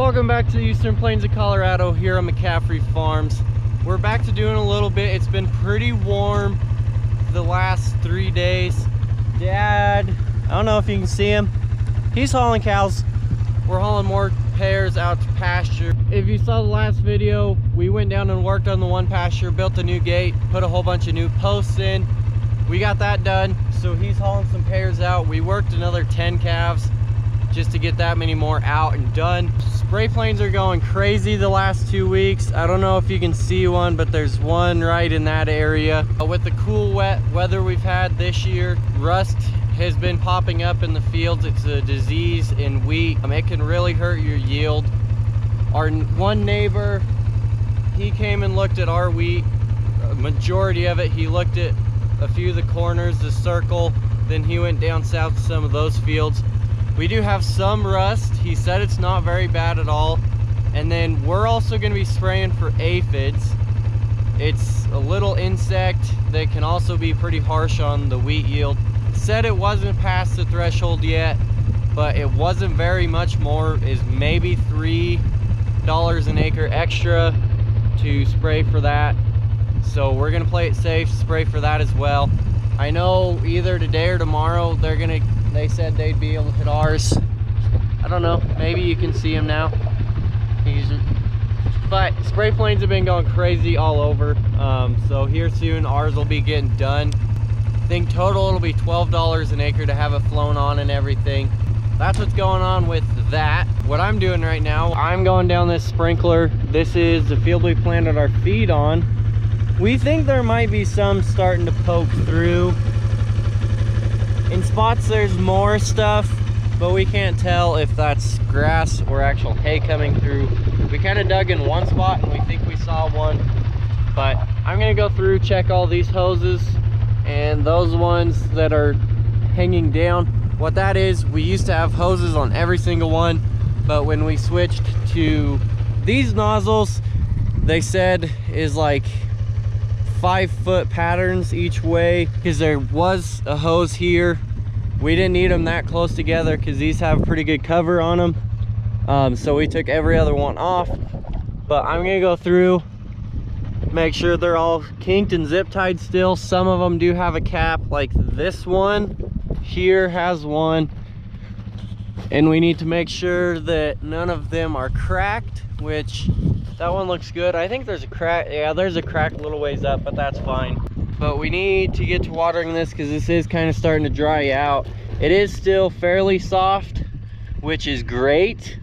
Welcome back to the Eastern Plains of Colorado here on McCaffrey Farms. We're back to doing a little bit. It's been pretty warm the last 3 days. Dad, I don't know if you can see him. He's hauling cows. We're hauling more pairs out to pasture. If you saw the last video, we went down and worked on the one pasture, built a new gate, put a whole bunch of new posts in. We got that done. So he's hauling some pairs out. We worked another 10 calves just to get that many more out and done. Spray planes are going crazy the last 2 weeks. I don't know if you can see one, but there's one right in that area. With the cool wet weather we've had this year, rust has been popping up in the fields. It's a disease in wheat. It can really hurt your yield. Our one neighbor, he came and looked at our wheat, a majority of it. He looked at a few of the corners, the circle, then he went down south to some of those fields. We do have some rust. He said it's not very bad at all. And then we're also going to be spraying for aphids. It's a little insect that can also be pretty harsh on the wheat yield. It said it wasn't past the threshold yet, but it wasn't very much more. Is maybe $3 an acre extra to spray for that. So we're going to play it safe, spray for that as well. I know either today or tomorrow they said they'd be able to hit ours. I don't know, maybe you can see him now. But spray planes have been going crazy all over. So here soon ours will be getting done. I think total it'll be $12 an acre to have it flown on and everything. That's what's going on with that. What I'm doing right now, I'm going down this sprinkler. This is the field we planted our feed on. We think there might be some starting to poke through. In spots there's more stuff, but we can't tell if that's grass or actual hay coming through. We kind of dug in one spot and we think we saw one, but I'm gonna go through, check all these hoses and those ones that are hanging down. What that is, we used to have hoses on every single one, but when we switched to these nozzles, they said is like 5-foot patterns each way, because there was a hose here. We didn't need them that close together because these have pretty good cover on them. So we took every other one off, but I'm gonna go through, make sure they're all kinked and zip tied still. Some of them do have a cap, like this one here has one, and we need to make sure that none of them are cracked, which that one looks good. I think there's a crack. Yeah, there's a crack a little ways up, but that's fine. But we need to get to watering this because this is kind of starting to dry out. It is still fairly soft, which is great,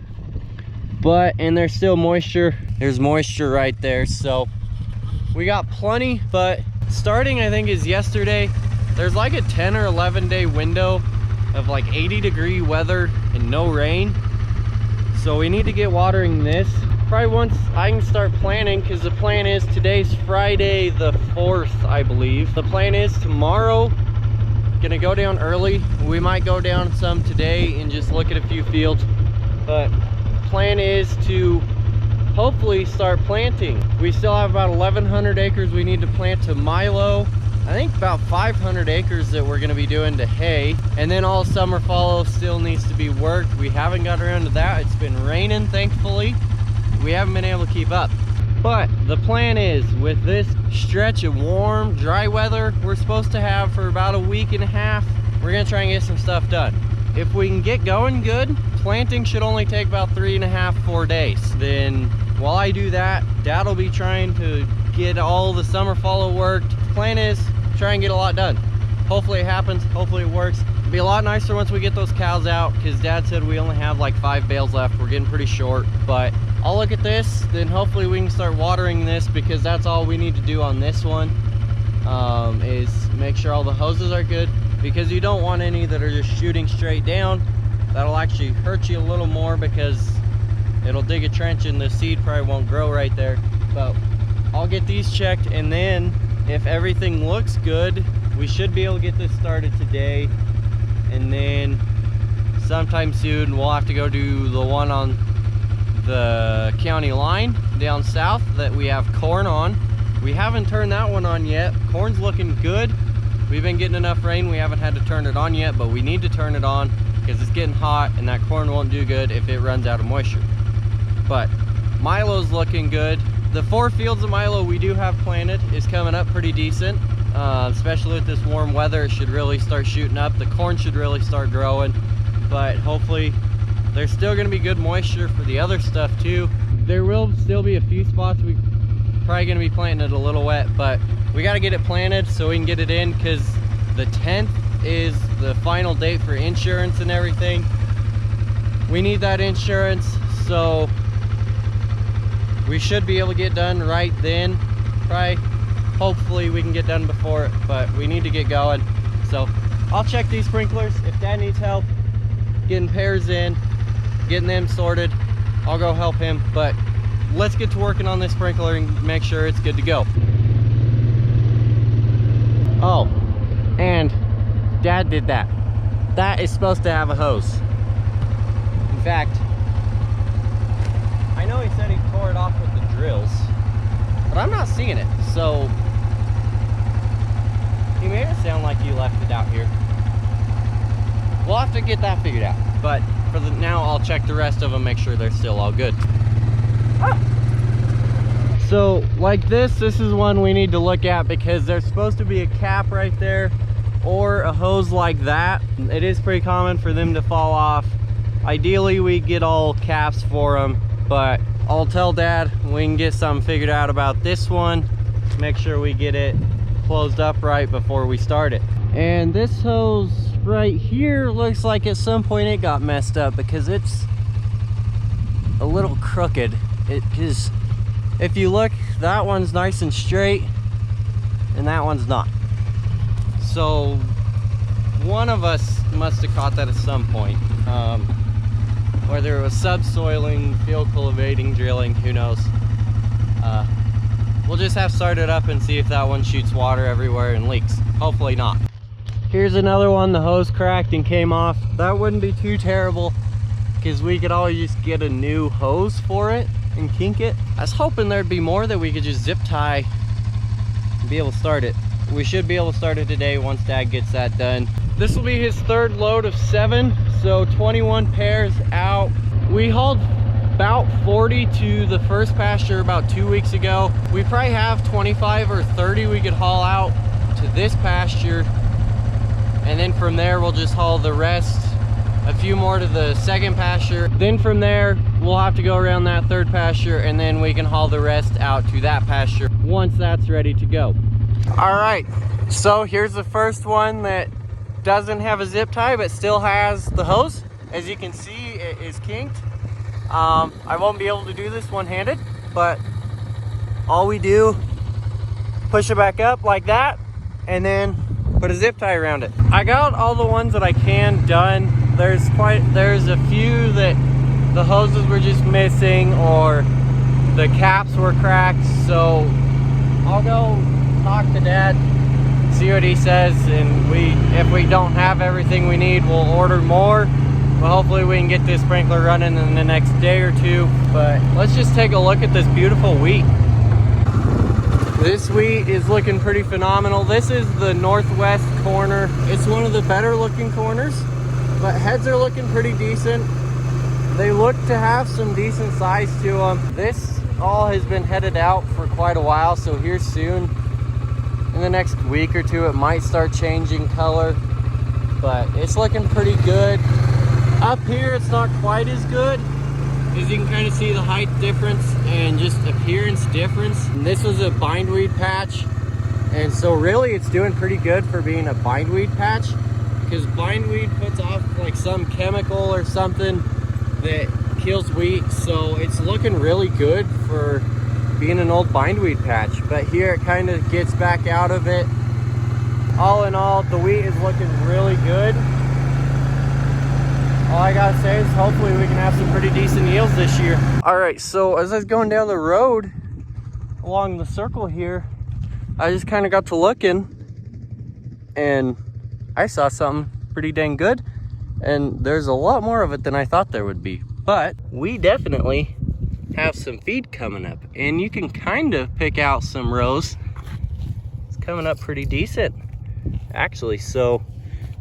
and there's still moisture. There's moisture right there, so we got plenty. But starting, I think, is yesterday, there's like a 10 or 11 day window of like 80-degree weather and no rain. So we need to get watering this probably once I can start planning, because the plan is, today's Friday the 4th, I believe. The plan is tomorrow, gonna go down early. We might go down some today and just look at a few fields, but plan is to hopefully start planting. We still have about 1,100 acres we need to plant to milo. I think about 500 acres that we're gonna be doing to hay, and then all summer fallow still needs to be worked. We haven't got around to that. It's been raining, thankfully. We haven't been able to keep up. But the plan is, with this stretch of warm, dry weather we're supposed to have for about a week and a half, we're gonna try and get some stuff done. If we can get going good, planting should only take about 3.5 to 4 days. Then while I do that, Dad will be trying to get all the summer fallow worked. The plan is try and get a lot done. Hopefully it happens, hopefully it works. It'll be a lot nicer once we get those cows out, because Dad said we only have like 5 bales left. We're getting pretty short, but I'll look at this, then hopefully we can start watering this, because that's all we need to do on this one, is make sure all the hoses are good, because you don't want any that are just shooting straight down. That'll actually hurt you a little more, because it'll dig a trench and the seed probably won't grow right there. But I'll get these checked, and then if everything looks good, we should be able to get this started today. And then sometime soon we'll have to go do the one on the county line down south that we have corn on. We haven't turned that one on yet. Corn's looking good. We've been getting enough rain, we haven't had to turn it on yet, but we need to turn it on because it's getting hot and that corn won't do good if it runs out of moisture. But Milo's looking good. The 4 fields of Milo we do have planted is coming up pretty decent, especially with this warm weather. It should really start shooting up. The corn should really start growing, but hopefully there's still going to be good moisture for the other stuff too. There will still be a few spots we probably going to be planting it a little wet, but we got to get it planted so we can get it in, because the 10th is the final date for insurance and everything. We need that insurance, so we should be able to get done right then. Probably, hopefully we can get done before it, but we need to get going. So I'll check these sprinklers. If Dad needs help getting pairs in, getting them sorted, I'll go help him. But let's get to working on this sprinkler and make sure it's good to go. Oh, and Dad did that. That is supposed to have a hose. In fact, I know he said he tore it off with the drills, but I'm not seeing it. So he made it sound like he left it out here. We'll have to get that figured out. But for the now, I'll check the rest of them, make sure they're still all good. So like this is one we need to look at, because there's supposed to be a cap right there or a hose like that. It is pretty common for them to fall off. Ideally we get all caps for them, but I'll tell Dad we can get something figured out about this one. Make sure we get it closed up right before we start it. And this hose right here looks like at some point it got messed up, because it's a little crooked. Because if you look, that one's nice and straight and that one's not. So one of us must have caught that at some point. Whether it was subsoiling, field cultivating, drilling, who knows. We'll just have to start it up and see if that one shoots water everywhere and leaks. Hopefully not. Here's another one, the hose cracked and came off. That wouldn't be too terrible, because we could always just get a new hose for it and kink it. I was hoping there'd be more that we could just zip tie and be able to start it. We should be able to start it today once Dad gets that done. This will be his 3rd load of 7, so 21 pairs out. We hauled about 40 to the first pasture about 2 weeks ago. We probably have 25 or 30 we could haul out to this pasture, and then from there we'll just haul the rest, a few more to the 2nd pasture. Then from there we'll have to go around that 3rd pasture, and then we can haul the rest out to that pasture once that's ready to go. All right, so here's the first one that doesn't have a zip tie but still has the hose. As you can see, it is kinked. I won't be able to do this one-handed, but all we do, push it back up like that and then put a zip tie around it. I got all the ones that I can done. There's a few that the hoses were just missing or the caps were cracked, so I'll go talk to Dad, see what he says, and if we don't have everything we need, we'll order more. But hopefully we can get this sprinkler running in the next day or two. But let's just take a look at this beautiful wheat. This wheat is looking pretty phenomenal. This is the northwest corner. It's one of the better looking corners, but heads are looking pretty decent. They look to have some decent size to them. This all has been headed out for quite a while, so here soon, in the next week or two, it might start changing color, but it's looking pretty good. Up here, it's not quite as good, as you can kind of see the height difference and just appearance difference. And this was a bindweed patch, and so really it's doing pretty good for being a bindweed patch, because bindweed puts off like some chemical or something that kills wheat. So it's looking really good for being an old bindweed patch. But here it kind of gets back out of it. All in all, the wheat is looking really good. All I gotta say is hopefully we can have some pretty decent yields this year. All right, so as I was going down the road along the circle here, I just kind of got to looking and I saw something pretty dang good, and there's a lot more of it than I thought there would be. But we definitely have some feed coming up, and you can kind of pick out some rows. It's coming up pretty decent actually. So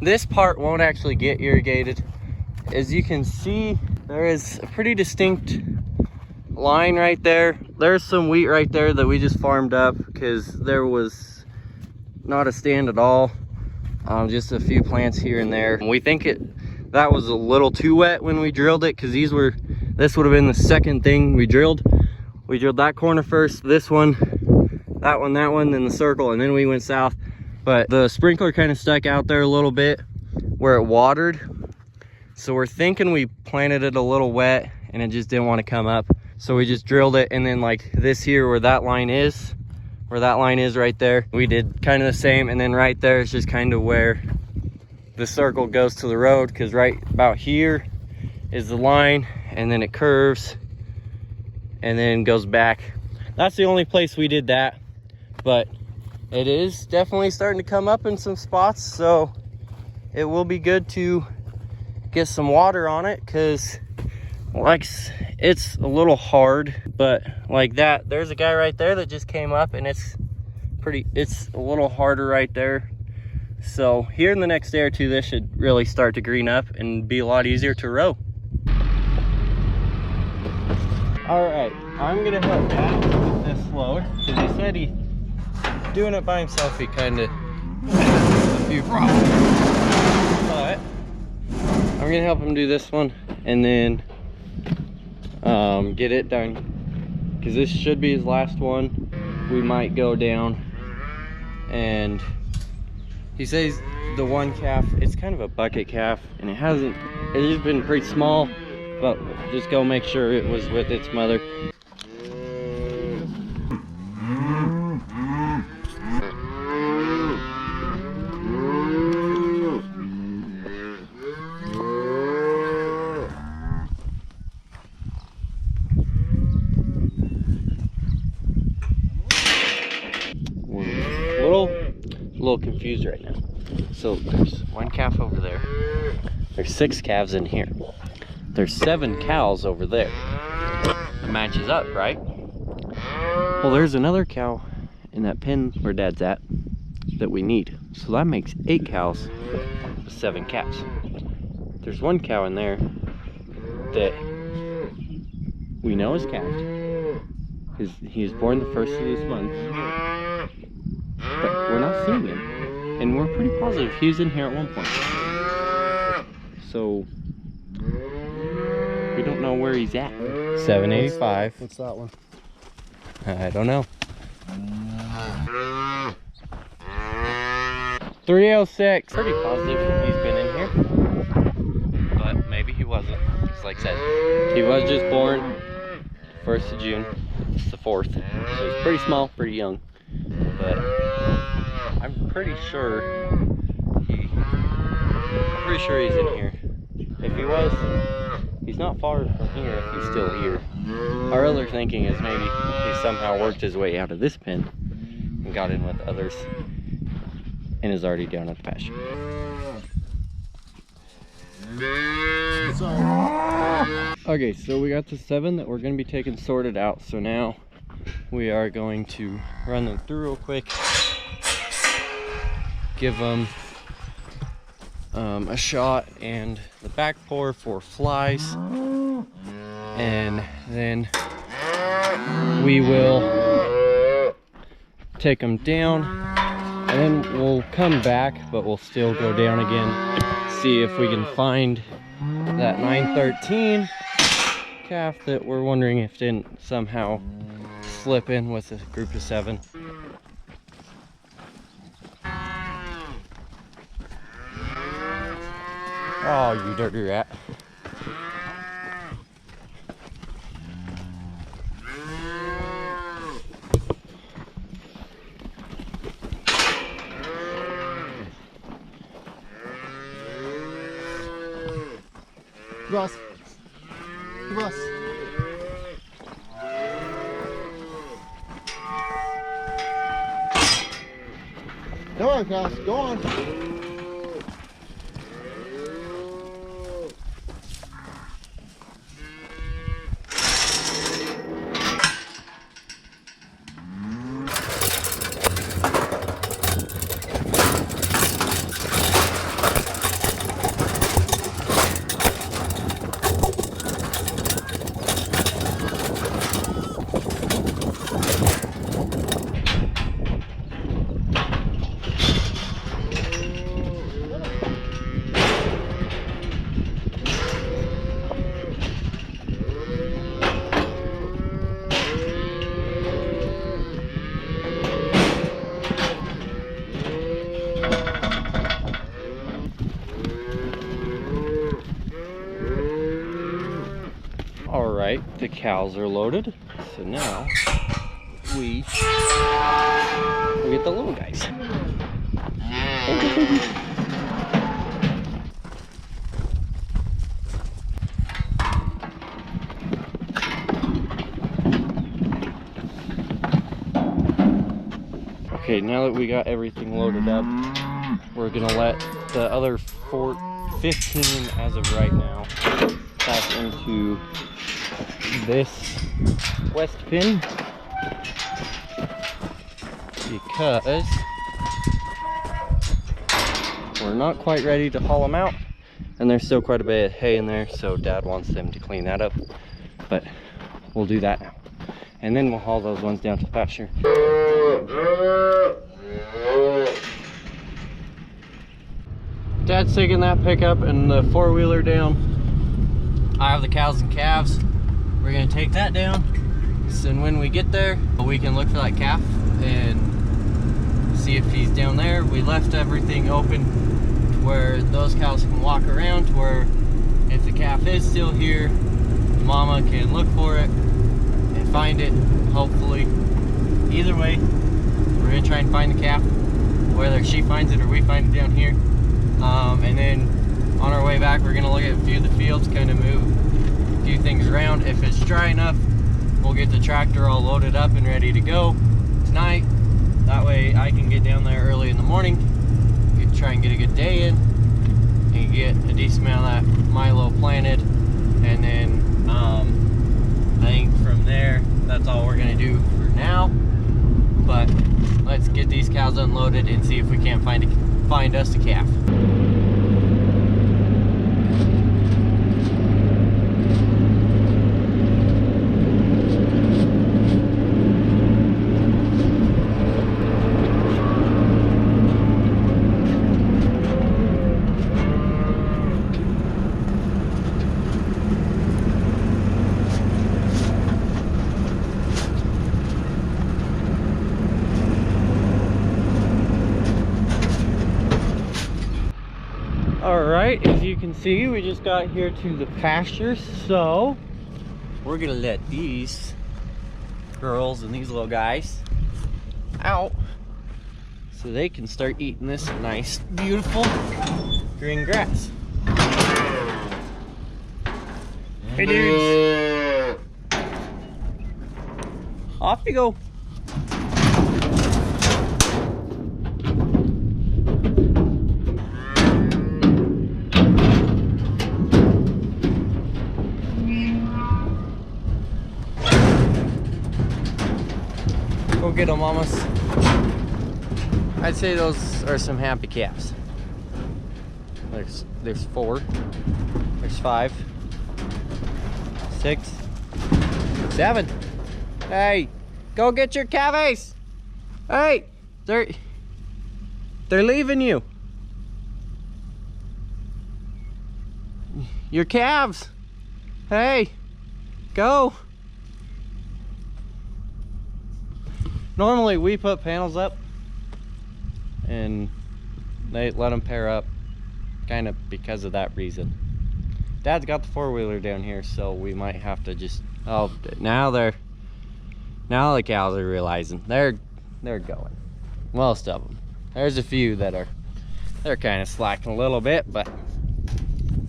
this part won't actually get irrigated. As you can see, there is a pretty distinct line right there. There's some wheat right there that we just farmed up because there was not a stand at all. Just a few plants here and there. We think that was a little too wet when we drilled it, because this would have been the second thing we drilled. We drilled that corner first, this one, that one, then the circle, and then we went south. But the sprinkler kind of stuck out there a little bit where it watered. So we're thinking we planted it a little wet and it just didn't want to come up. So we just drilled it, and then like this here where that line is right there, we did kind of the same. And then right there is just kind of where the circle goes to the road, because right about here is the line, and then it curves and then goes back. That's the only place we did that, but it is definitely starting to come up in some spots, so it will be good to get some water on it, because like it's a little hard. But like that, there's a guy right there that just came up, and it's a little harder right there. So here in the next day or two, this should really start to green up and be a lot easier to row. All right, I'm gonna help Dad with this load, because he said he's doing it by himself. He kind of has a few problems, but I'm gonna help him do this one and then get it done, because this should be his last one. We might go down, and he says the one calf, it's kind of a bucket calf, and it's just been pretty small, but just go make sure it was with its mother. A little confused right now. So there's one calf over there. There's 6 calves in here. There's 7 cows over there. It matches up, right? Well, there's another cow in that pen where Dad's at that we need. So that makes 8 cows with 7 calves. There's one cow in there that we know is calved. He was born the 1st of this month. But we're not seeing him, and we're pretty positive he was in here at one point. So we don't know where he's at. 785. What's that one? I don't know. 306. Pretty positive he's been in here, but maybe he wasn't. Just like I said, he was just born 1st of June. It's the 4th, so he's pretty small, pretty young. But I'm pretty sure he's in here. If he was, he's not far from here if he's still here. Our other thinking is maybe he somehow worked his way out of this pen and got in with others and is already down at the pasture. Okay, so we got the 7 that we're going to be taking sorted out. So now we are going to run them through real quick, give them a shot and the back pour for flies, and then we will take them down, and then we'll come back, but we'll still go down again, see if we can find that 913 calf that we're wondering if didn't somehow slip in with a group of 7. Oh, you dirty rat. Russ. Russ. Come on, Cass, go on. cows are loaded. So now we get the little guys. Okay, now that we got everything loaded up, we're gonna let the other 15 as of right now pass into this west pin, because we're not quite ready to haul them out, and there's still quite a bit of hay in there, so Dad wants them to clean that up, but we'll do that now, and then we'll haul those ones down to the pasture. Dad's taking that pickup and the four-wheeler down. I have the cows and calves. We're gonna take that down, so when we get there we can look for that calf and see if he's down there. We left everything open where those cows can walk around, to where if the calf is still here, mama can look for it and find it, hopefully. Either way, we're gonna try and find the calf, whether she finds it or we find it down here. And then on our way back, we're gonna look at a few of the fields, kind of move a few things around. If it's dry enough, we'll get the tractor all loaded up and ready to go tonight. That way I can get down there early in the morning, try and get a good day in, and get a decent amount of that milo planted. And then I think from there, that's all we're gonna do for now. But let's get these cows unloaded and see if we can't find us a calf. Alright, as you can see, we just got here to the pastures, so we're gonna let these girls and these little guys out so they can start eating this nice, beautiful green grass. Hey dudes! Off you go! Go get them, mamas. I'd say those are some happy calves. There's 4. There's 5. 6. 7. Hey, go get your calves. Hey, they're leaving you. Your calves. Hey, go. Normally we put panels up and they let them pair up, kind of because of that reason. Dad's got the four-wheeler down here, so we might have to just, oh, now the cows are realizing they're going. Most of them. There's a few that they're kind of slacking a little bit, but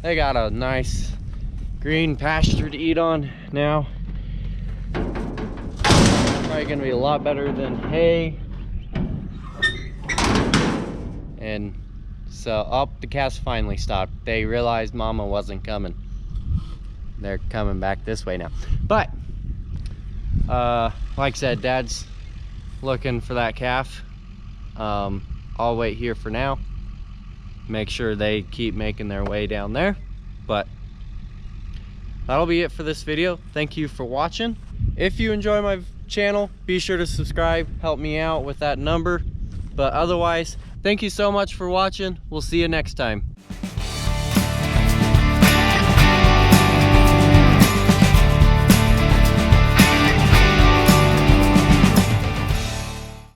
they got a nice green pasture to eat on now. Probably gonna be a lot better than hay. And so, the calves finally stopped. They realized mama wasn't coming. They're coming back this way now. But like I said, Dad's looking for that calf. I'll wait here for now, make sure they keep making their way down there. But that'll be it for this video. Thank you for watching. If you enjoy my channel, be sure to subscribe, help me out with that number. But otherwise, thank you so much for watching. We'll see you next time.